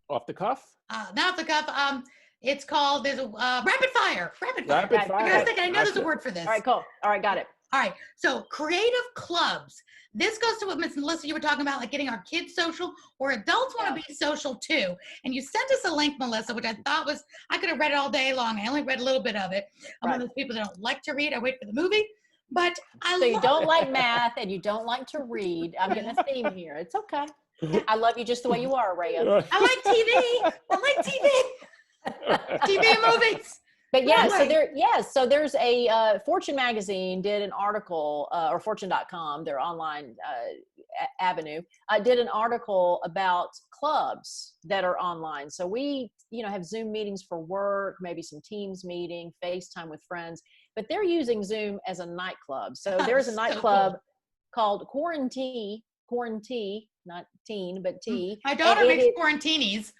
Speaker 3: Off the cuff?
Speaker 1: Not off the cuff. It's called, there's a rapid fire. Rapid fire.
Speaker 3: Rapid fire.
Speaker 1: I was thinking, I know there's a word for this.
Speaker 2: All right, cool. All right, got it.
Speaker 1: All right, so creative clubs. This goes to what Miss Melissa, you were talking about, like getting our kids social, or adults want to be social too. And you sent us a link, Melissa, which I thought was, I could have read it all day long. I only read a little bit of it. I'm one of those people that don't like to read. I wait for the movie. But
Speaker 2: So you don't like math and you don't like to read. I'm getting a theme here. It's okay. I love you just the way you are, Rhea.
Speaker 1: I like TV. I like TV. TV and movies.
Speaker 2: But yeah, so there's a Fortune magazine did an article, or Fortune.com, their online avenue, did an article about clubs that are online. So we, have Zoom meetings for work, maybe some Teams meeting, FaceTime with friends, but they're using Zoom as a nightclub. So there's a nightclub called Quarantine, not teen, but T.
Speaker 1: My daughter makes quarantinis.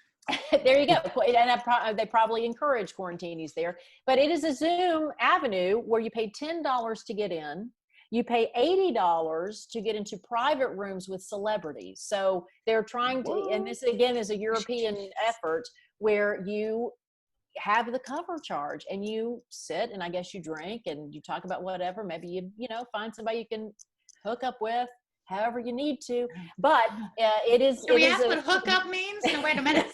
Speaker 2: There you go. And they probably encourage quarantinis there. But it is a Zoom avenue where you pay $10 to get in. You pay $80 to get into private rooms with celebrities. So they're trying to, and this again is a European effort where you have the cover charge and you sit and I guess you drink and you talk about whatever. Maybe you find somebody you can hook up with however you need to, but it is.
Speaker 1: Do we ask what hookup means? No, wait a minute.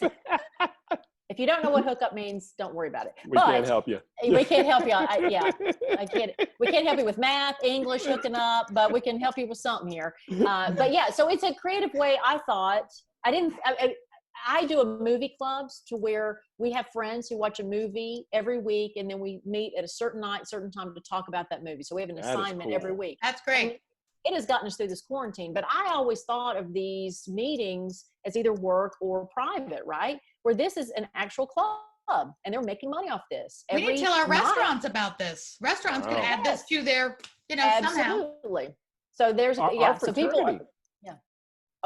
Speaker 2: If you don't know what hookup means, don't worry about it.
Speaker 3: We can't help you.
Speaker 2: We can't help you. I can't. We can't help you with math, English, hooking up, but we can help you with something here. But yeah, so it's a creative way. I thought I do a movie clubs to where we have friends who watch a movie every week, and then we meet at a certain night, certain time to talk about that movie. So we have an assignment every week.
Speaker 1: That's great.
Speaker 2: It has gotten us through this quarantine, but I always thought of these meetings as either work or private, right? Where this is an actual club and they're making money off this.
Speaker 1: We need to tell our restaurants about this. Restaurants could add this to their, somehow.
Speaker 2: Absolutely. So there's, so people,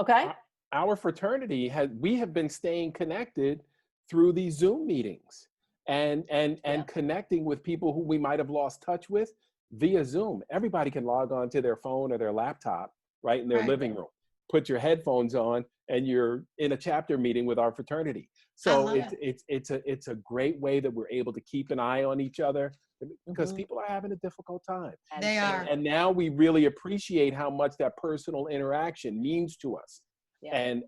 Speaker 2: okay.
Speaker 3: Our fraternity we have been staying connected through these Zoom meetings and connecting with people who we might have lost touch with via Zoom. Everybody can log on to their phone or their laptop, right, in their living room. Put your headphones on, and you're in a chapter meeting with our fraternity. So it's a great way that we're able to keep an eye on each other because people are having a difficult time.
Speaker 1: They are.
Speaker 3: And now we really appreciate how much that personal interaction means to us, and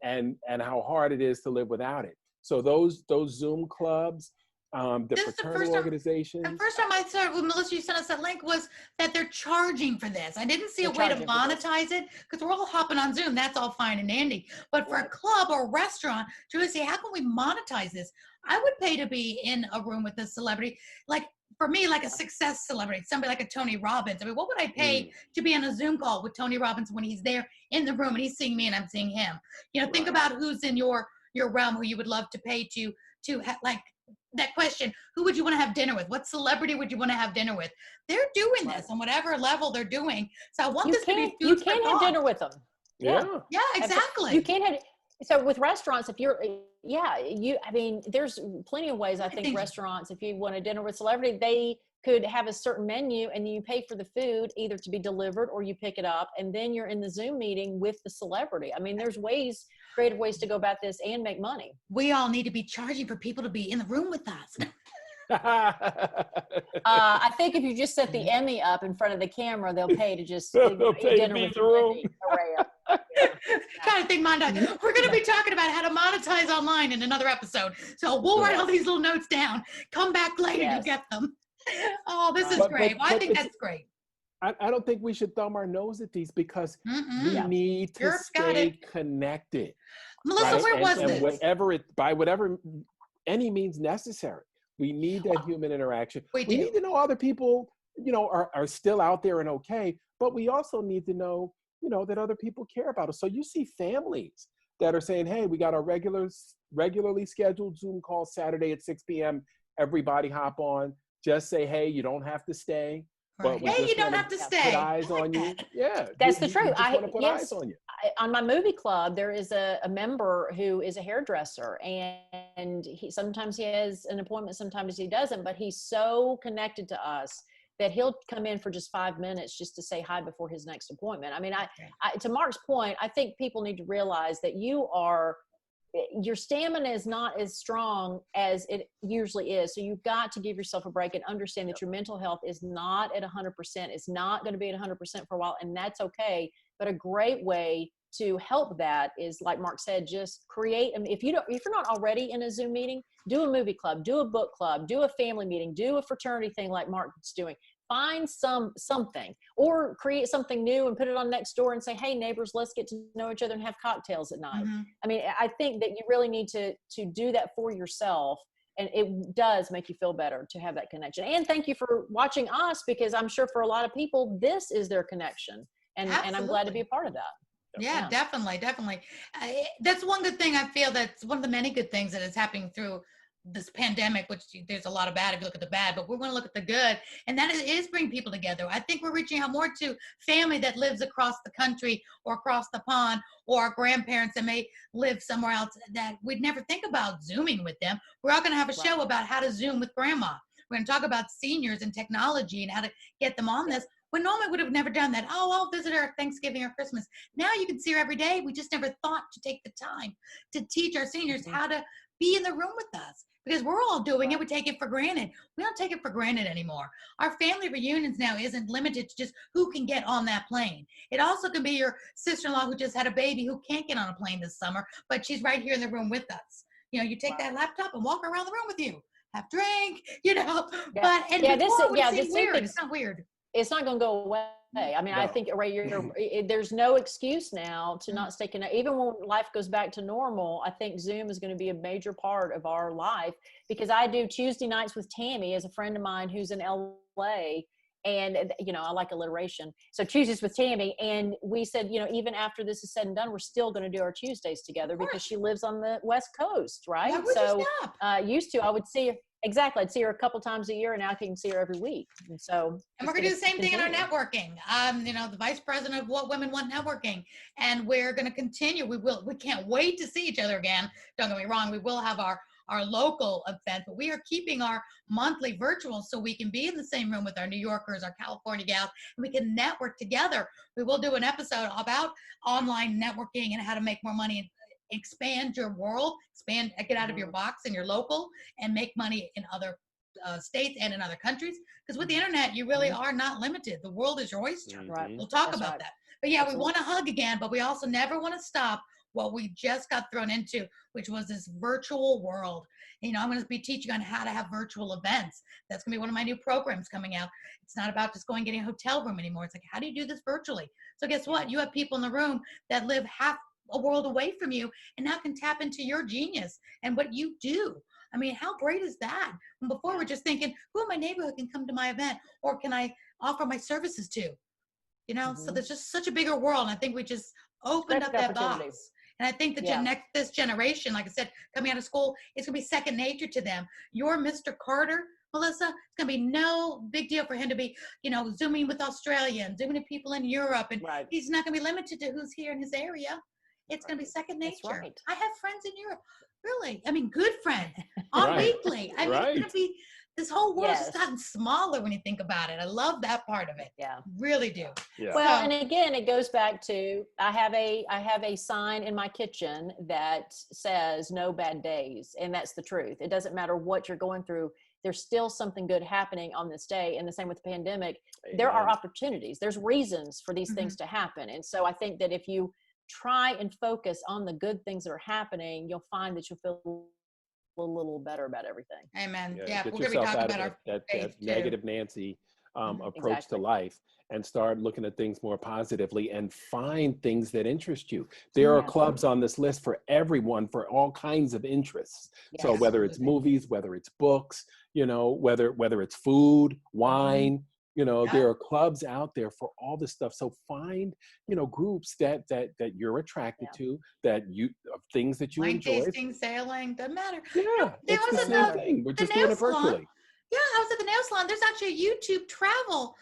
Speaker 3: how hard it is to live without it. So those Zoom clubs. The fraternal organizations.
Speaker 1: The first time I saw it with Melissa, you sent us that link, was that they're charging for this. I didn't see a way to monetize it because we're all hopping on Zoom. That's all fine and dandy. But for a club or a restaurant, to really say, how can we monetize this? I would pay to be in a room with a celebrity. Like for me, like a success celebrity, somebody like a Tony Robbins. I mean, what would I pay to be on a Zoom call with Tony Robbins when he's there in the room and he's seeing me and I'm seeing him? Think about who's in your realm who you would love to pay to like, that question, who would you want to have dinner with? What celebrity would you want to have dinner with? They're doing this on whatever level they're doing. So I want this to be food
Speaker 2: You can't have dinner with them.
Speaker 3: Yeah,
Speaker 1: exactly.
Speaker 2: You can't have, so with restaurants, if you're, there's plenty of ways I think restaurants, if you want a dinner with celebrity, they could have a certain menu and you pay for the food either to be delivered or you pick it up and then you're in the Zoom meeting with the celebrity. I mean, there's creative ways to go about this and make money.
Speaker 1: We all need to be charging for people to be in the room with us.
Speaker 2: I think if you just set the Emmy up in front of the camera, they'll pay to just
Speaker 3: they'll
Speaker 2: eat dinner with the room.
Speaker 1: Trying to think monetize. We're going to be talking about how to monetize online in another episode. So we'll write all these little notes down. Come back later to get them. Oh, this is great. I think that's great.
Speaker 3: I don't think we should thumb our nose at these because we need to stay connected.
Speaker 1: Melissa, where was this?
Speaker 3: By whatever any means necessary. We need that human interaction. We need to know other people, are still out there and okay, but we also need to know, that other people care about us. So you see families that are saying, hey, we got our regularly scheduled Zoom call Saturday at 6 p.m. Everybody hop on. Just say, hey, you don't have to stay.
Speaker 1: Right.
Speaker 3: But we
Speaker 1: Hey, you
Speaker 3: just
Speaker 1: don't
Speaker 3: want
Speaker 1: have to
Speaker 3: to
Speaker 1: stay.
Speaker 3: put eyes
Speaker 1: I like
Speaker 3: on you.
Speaker 1: that.
Speaker 3: Yeah,
Speaker 2: That's the
Speaker 3: we
Speaker 2: truth.
Speaker 3: just want to put eyes on you.
Speaker 2: On my movie club, there is a member who is a hairdresser, and sometimes he has an appointment, sometimes he doesn't, but he's so connected to us that he'll come in for just 5 minutes just to say hi before his next appointment. I mean, to Mark's point, I think people need to realize that your stamina is not as strong as it usually is. So you've got to give yourself a break and understand that your mental health is not at 100%. It's not going to be at 100% for a while, and that's okay. But a great way to help that is, like Mark said, just create. I mean, if you're not already in a Zoom meeting, do a movie club, do a book club, do a family meeting, do a fraternity thing like Mark's doing. Find something, or create something new and put it on next door and say, hey, neighbors, let's get to know each other and have cocktails at night.
Speaker 1: Mm-hmm.
Speaker 2: I mean, I think that you really need to do that for yourself. And it does make you feel better to have that connection. And thank you for watching us, because I'm sure for a lot of people, this is their connection. And I'm glad to be a part of that.
Speaker 1: Yeah, definitely. That's one good thing I feel. That's one of the many good things that is happening through this pandemic, which there's a lot of bad if you look at the bad, but we're going to look at the good. And that is bring people together. I think we're reaching out more to family that lives across the country or across the pond, or our grandparents that may live somewhere else that we'd never think about Zooming with them. We're all going to have a show about how to Zoom with grandma. We're going to talk about seniors and technology and how to get them on this. When normally would have never done that. Oh, I'll visit her at Thanksgiving or Christmas. Now you can see her every day. We just never thought to take the time to teach our seniors how to be in the room with us, because we're all doing it. We take it for granted. We don't take it for granted anymore. Our family reunions now isn't limited to just who can get on that plane. It also can be your sister-in-law who just had a baby who can't get on a plane this summer, but she's right here in the room with us. You know, you take that laptop and walk around the room with you, have drink, you know. But this weird. It's not weird.
Speaker 2: It's not going to go away. I mean, I think, Ray, there's no excuse now to not stay connected. Even when life goes back to normal, I think Zoom is going to be a major part of our life, because I do Tuesday nights with Tammy, as a friend of mine who's in LA. And, you know, I like alliteration. So Tuesdays with Tammy. And we said, you know, even after this is said and done, we're still going to do our Tuesdays together, because she lives on the West Coast, right? So used to, I would see her. Exactly. I'd see her a couple times a year, and now I can see her every week. And so,
Speaker 1: and we're going to do the same thing in our networking. You know, the vice president of What Women Want Networking, and we're going to continue. We can't wait to see each other again. Don't get me wrong. We will have our local event, but we are keeping our monthly virtual so we can be in the same room with our New Yorkers, our California gals, and we can network together. We will do an episode about online networking and how to make more money, expand your world, get out of your box in your local, and make money in other states and in other countries. Because with the internet, you really are not limited. The world is your oyster.
Speaker 2: Right.
Speaker 1: We'll talk about that. But yeah, we want to hug again, but we also never want to stop what we just got thrown into, which was this virtual world. You know, I'm going to be teaching on how to have virtual events. That's going to be one of my new programs coming out. It's not about just going getting a hotel room anymore. It's like, how do you do this virtually? So guess what? You have people in the room that live half a world away from you, and now can tap into your genius and what you do. I mean, how great is that? And before we're just thinking, who in my neighborhood can come to my event, or can I offer my services to? You know, so there's just such a bigger world. And I think we just opened up that box. And I think this generation, like I said, coming out of school, it's gonna be second nature to them. Your Mr. Carter, Melissa, it's gonna be no big deal for him to be, you know, Zooming with Australia and Zooming with people in Europe. And he's not gonna be limited to who's here in his area. It's going to be second nature. I have friends in Europe. Really? I mean, good friends on weekly. I mean, it's going to be, this whole world's just gotten smaller when you think about it. I love that part of it.
Speaker 2: Yeah.
Speaker 1: Really do.
Speaker 3: Yeah.
Speaker 2: Well, and again, it goes back to, I have a sign in my kitchen that says no bad days. And that's the truth. It doesn't matter what you're going through. There's still something good happening on this day. And the same with the pandemic. Amen. There are opportunities. There's reasons for these things to happen. And so I think that if you try and focus on the good things that are happening, you'll find that you'll feel a little better about everything.
Speaker 1: Amen.
Speaker 3: Yeah,
Speaker 1: we're
Speaker 3: get
Speaker 1: going to be
Speaker 3: yourself
Speaker 1: talking
Speaker 3: out
Speaker 1: about
Speaker 3: of that negative Nancy approach to
Speaker 2: Exactly.
Speaker 3: life, and start looking at things more positively and find things that interest you. There are clubs on this list for everyone, for all kinds of interests. So whether it's movies, whether it's books, you know, whether it's food, wine, You know,
Speaker 1: Yeah.
Speaker 3: there are clubs out there for all this stuff. So find, you know, groups that you're attracted to, things that you
Speaker 1: Wine
Speaker 3: enjoy.
Speaker 1: tasting, sailing, doesn't matter.
Speaker 3: Yeah,
Speaker 1: There
Speaker 3: it's the
Speaker 1: was
Speaker 3: same thing. We're
Speaker 1: the
Speaker 3: just
Speaker 1: nail
Speaker 3: doing it
Speaker 1: salon.
Speaker 3: virtually.
Speaker 1: Yeah, I was at the nail salon. There's actually a YouTube travel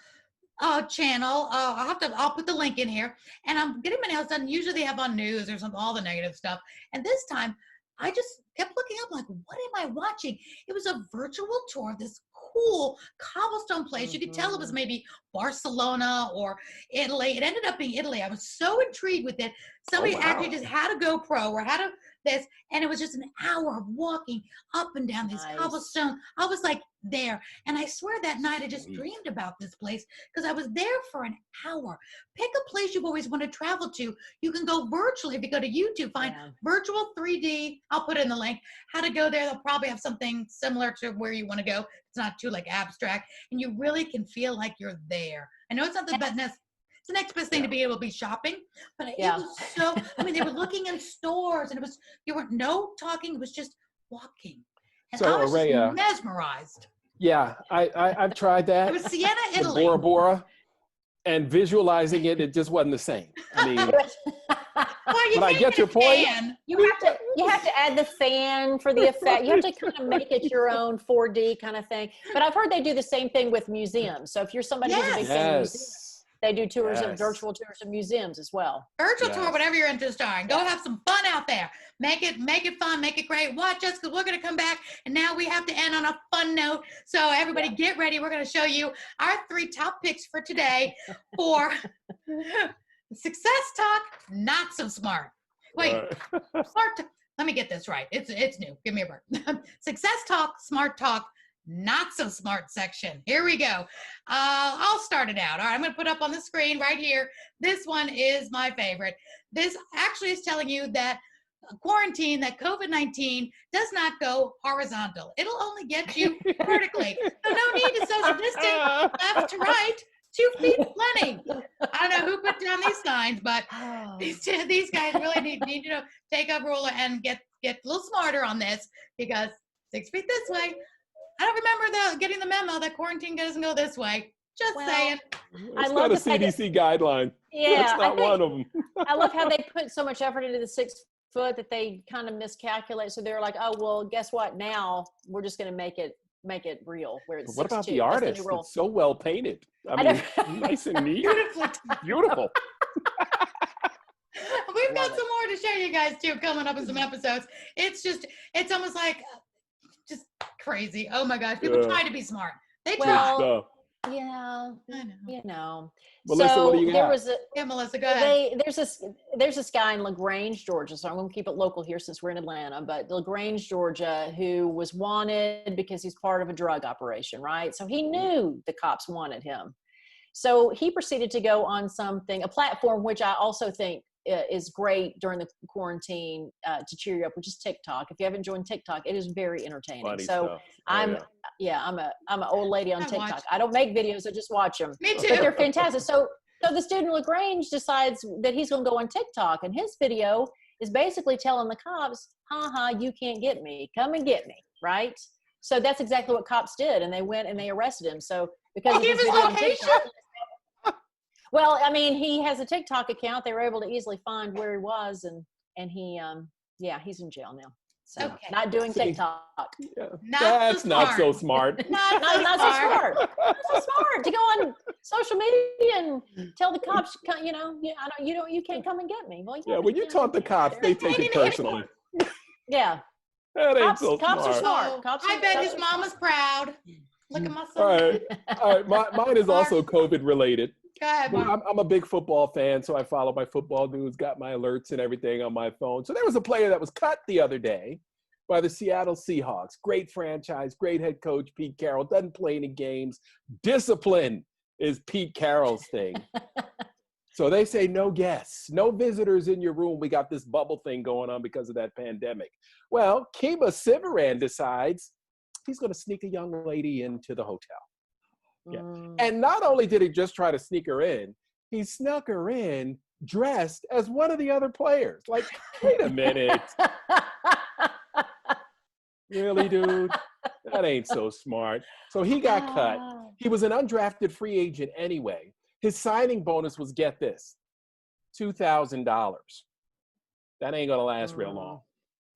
Speaker 1: channel. I'll put the link in here. And I'm getting my nails done. Usually they have on news or something, all the negative stuff. And this time I just kept looking up like, what am I watching? It was a virtual tour of this cool cobblestone place. You could tell it was maybe Barcelona or Italy. It ended up being Italy. I was so intrigued with it. Somebody actually just had a GoPro or had this, and it was just an hour of walking up and down these cobblestones. I was like there. And I swear that night I just dreamed about this place because I was there for an hour. Pick a place you've always wanted to travel to. You can go virtually. If you go to YouTube, find virtual 3D. I'll put it in the link. How to go there. They'll probably have something similar to where you want to go. It's not too like abstract. And you really can feel like you're there. I know it's not the best. It's the next best thing to be able to be shopping, but it was so, I mean, they were looking in stores and it was, you weren't no talking, it was just walking. And
Speaker 3: So,
Speaker 1: I was
Speaker 3: Aurea,
Speaker 1: just mesmerized.
Speaker 3: Yeah, I've tried that.
Speaker 1: It was Siena, Italy.
Speaker 3: Bora Bora, and visualizing it, it just wasn't the same. I mean, but I get your point.
Speaker 2: You have to add the fan for the effect. You have to kind of make it your own 4D kind of thing. But I've heard they do the same thing with museums. So if you're somebody who's a big fan of museums, they do tours of virtual tours of museums as well.
Speaker 1: Virtual tour, whatever you're interested in. Go have some fun out there. Make it fun, make it great. Watch us because we're going to come back. And now we have to end on a fun note. So everybody get ready. We're going to show you our 3 top picks for today for Success Talk, Not So Smart. Wait, smart. Let me get this right. It's new. Give me a break. Success Talk, Smart Talk, Not So Smart section. Here we go. I'll start it out. All right, I'm going to put up on the screen right here. This one is my favorite. This actually is telling you that quarantine, that COVID-19 does not go horizontal. It'll only get you vertically. So no need to social distance left to right. 2 feet plenty. I don't know who put down these signs, but these guys really need to take a ruler and get a little smarter on this because 6 feet this way. I don't remember getting the memo that quarantine doesn't go this way. Just saying.
Speaker 3: It's not a CDC guideline.
Speaker 2: Yeah,
Speaker 3: that's not one of them.
Speaker 2: I love how they put so much effort into the 6 foot that they kind of miscalculate. So they're like, oh, well, guess what? Now we're just going to make it real. Where it's
Speaker 3: what about
Speaker 2: 6'2".
Speaker 3: the artist? It's so well painted. I mean, nice and neat. Beautiful.
Speaker 1: We've got some more to show you guys too coming up in some episodes. It's almost like just crazy. Oh my gosh. People try to be smart. They try.
Speaker 2: Yeah, I know.
Speaker 3: Melissa,
Speaker 2: so
Speaker 3: what do you
Speaker 2: there
Speaker 3: got?
Speaker 2: was
Speaker 1: Melissa, go ahead.
Speaker 2: There's this guy in LaGrange, Georgia. So I'm going to keep it local here since we're in Atlanta. But LaGrange, Georgia, who was wanted because he's part of a drug operation, right? So he knew the cops wanted him. So he proceeded to go on a platform which I also think is great during the quarantine to cheer you up, which is TikTok. If you haven't joined TikTok, it is very entertaining.
Speaker 3: Funny
Speaker 2: so
Speaker 3: stuff.
Speaker 2: I'm an old lady on TikTok. I don't make videos, I just watch them.
Speaker 1: Me too.
Speaker 2: But they're fantastic. So the student LaGrange decides that he's going to go on TikTok, and his video is basically telling the cops, you can't get me. Come and get me, right? So that's exactly what cops did, and they went and they arrested him. So because of his video on TikTok, well, I mean, he has a TikTok account. They were able to easily find where he was, and he, he's in jail now. So not doing TikTok.
Speaker 3: Yeah. That's not so smart.
Speaker 2: Not so smart. Not so smart to go on social media and tell the cops, you can't come and get me. Well,
Speaker 3: when you taunt the cops, they take it personally.
Speaker 2: Yeah.
Speaker 3: That ain't so
Speaker 2: cops are
Speaker 3: smart.
Speaker 2: smart.
Speaker 1: I bet his mom was proud. Look at my son.
Speaker 3: All right. Mine is also COVID related.
Speaker 1: Go ahead, Mark.
Speaker 3: I'm a big football fan, so I follow my football news, got my alerts and everything on my phone. So there was a player that was cut the other day by the Seattle Seahawks. Great franchise, great head coach, Pete Carroll. Doesn't play any games. Discipline is Pete Carroll's thing. So they say no guests, no visitors in your room. We got this bubble thing going on because of that pandemic. Well, Kima Sivaran decides he's going to sneak a young lady into the hotel. Yeah. And not only did he just try to sneak her in, he snuck her in dressed as one of the other players. Like, wait a minute. Really, dude? That ain't so smart. So he got cut. He was an undrafted free agent anyway. His signing bonus was, get this, $2,000. That ain't gonna last real long,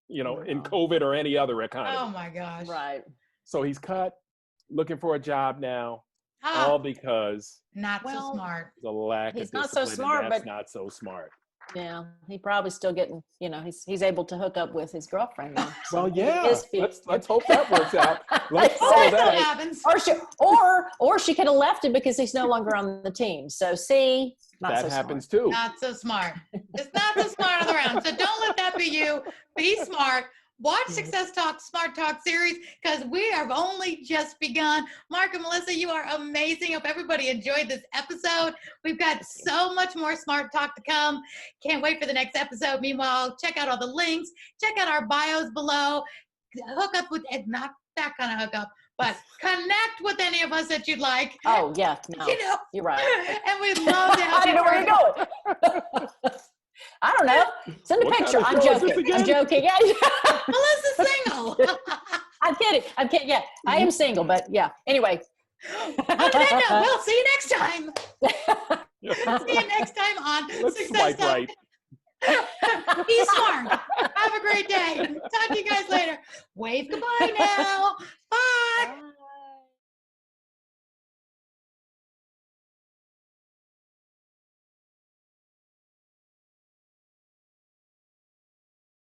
Speaker 3: in COVID or any other economy.
Speaker 1: Oh my gosh.
Speaker 2: Right.
Speaker 3: So he's cut, looking for a job now,
Speaker 1: Ah,
Speaker 3: all because
Speaker 1: not so smart.
Speaker 3: the lack
Speaker 2: He's
Speaker 3: of
Speaker 2: not so
Speaker 3: discipline,
Speaker 2: smart,
Speaker 3: and that's
Speaker 2: but
Speaker 3: not so smart.
Speaker 2: yeah, he probably still getting, he's able to hook up with his girlfriend now. So
Speaker 3: Well, yeah,
Speaker 2: his feet-
Speaker 3: let's hope that works out. Let's
Speaker 2: Exactly.
Speaker 3: follow
Speaker 1: That
Speaker 3: that.
Speaker 1: happens.
Speaker 2: Or she could have left him because he's no longer on the team. So see, not
Speaker 3: That
Speaker 2: so
Speaker 3: happens
Speaker 2: smart.
Speaker 3: too.
Speaker 1: Not so smart. It's not so smart all around. So don't let that be you. Be smart. Watch Success Talk, Smart Talk series, because we have only just begun. Mark and Melissa, you are amazing. Hope everybody enjoyed this episode. We've got so much more Smart Talk to come. Can't wait for the next episode. Meanwhile, check out all the links. Check out our bios below. Hook up with, not that kind of hookup, but connect with any of us that you'd like.
Speaker 2: Oh yeah, no, you're right.
Speaker 1: And we'd love to help
Speaker 2: I
Speaker 1: you.
Speaker 2: don't know where you're going. I don't know. Send a
Speaker 3: What
Speaker 2: picture.
Speaker 3: kind
Speaker 2: I'm
Speaker 3: of show is this
Speaker 2: joking. I'm
Speaker 3: again?
Speaker 2: joking. Yeah.
Speaker 1: Melissa's single.
Speaker 2: I'm kidding. Yeah, I am single, but yeah. Anyway.
Speaker 1: On that note, we'll see you next time. See you next time on
Speaker 3: Let's
Speaker 1: Success
Speaker 3: swipe
Speaker 1: Talk.
Speaker 3: right.
Speaker 1: Be smart. Have a great day. Talk to you guys later. Wave goodbye now.